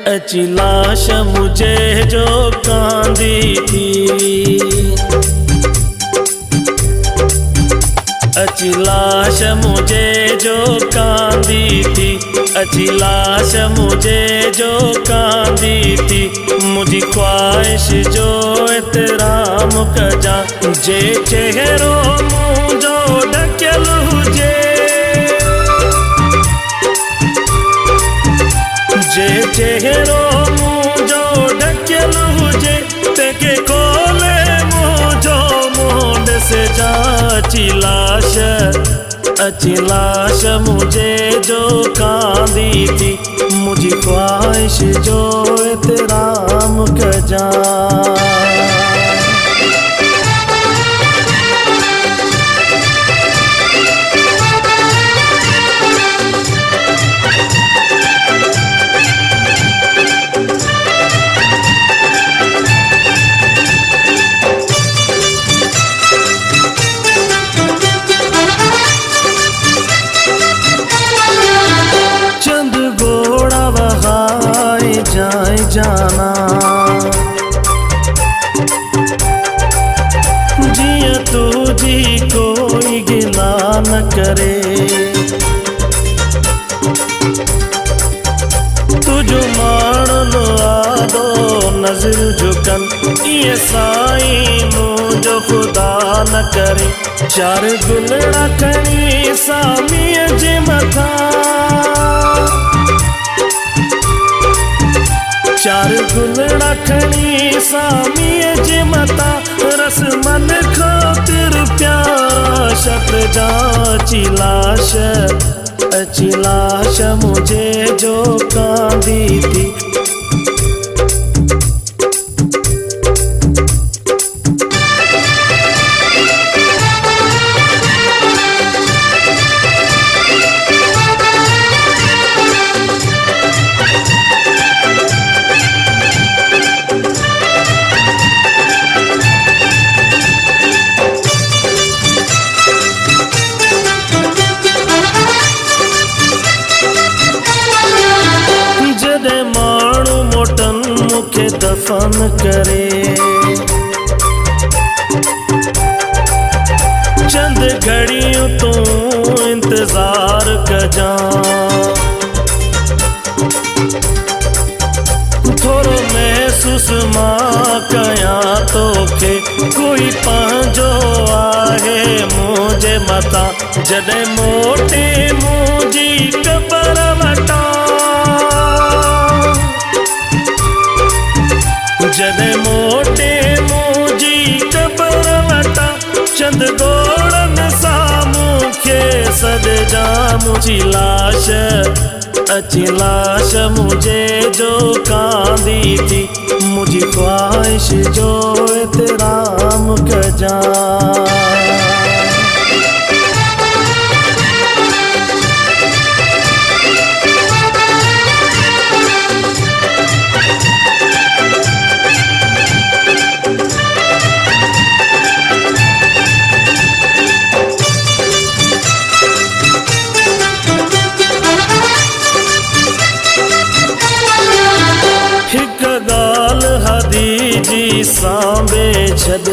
अची लाश मुझे जो कांदी थी, अची लाश मुझे जो कांदी थी, अची लाश मुझे जो कांदी थी। मुझी ख्वाहिश जो एतराम कजा, जे चेहरो मुझो ढकियल हुजे, जे चेहरो मुझो ढकियल हुजे, तेके खोले मुझो मुंड से जा। अची लाश मुझे जो कांदी थी, मुझी ख्वाहिश जो एतराम कजा। जाए जाना जिया तुझी कोई गिला न करे, तुझो मान लो आदो नजर झुकन, ये साईं मुझो खुदा न करे। चार गुलड़ा खणी सामीअ जे मथा, चार गुलड़ा खणी सामीअ जे मथा, रसमन खातिर प्यारा शत जा। अची लाश मुझे जो कांदी थी, मुखे दफन करे, चंद घड़ियों तो इंतजार कजा। थोरो महसूस मां कया तोखे, कोई पंहिंजो आहे मुझे मथा। जॾहिं मोटे मुंहिंजी क़बर वटा, जॾहिं मोटे मुंहिंजी क़बर वटा, चंद गोड़नि सां मूंखे सॾिजा। मुंहिंजी अची लाश मुझे जो कांदी थी, मुंहिंजी ख्वाहिश जो एतराम कजा। जी सांबे छद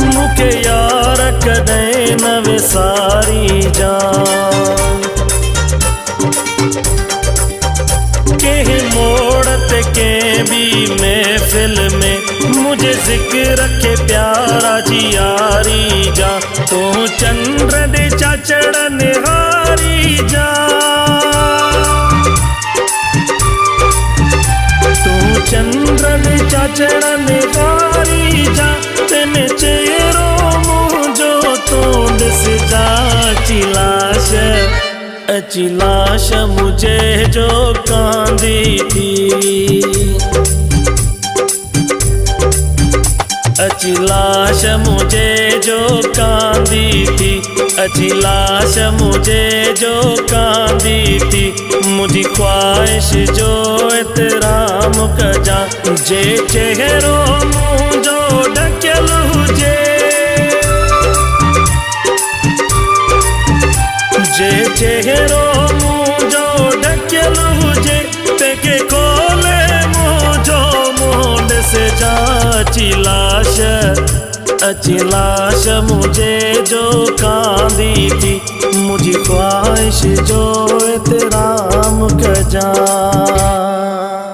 मुखे यार कदे न विसारी जा। के मोड़ ते के भी महफिल में मुझे जिक्र के प्यारा जी यारी जा। तो चंद्र दे चाचड़ निहारी जा, चंद्र दे चाचड़ निहारी जा। तेने चेहरो मुझो तो दिस जा। अची लाश मुझे जो कांदी थी, अची लाश मुझे जो कांदी थी, अची लाश मुझे जो कांदी थी। मुझी ख्वाहिश जो एतराम कजा, जे चेहरो मुझो ढकियल हुजे, जे कजा अची लाश मुझे जो कांदी थी, मुझी ख्वाहिश जो एतराम कजा।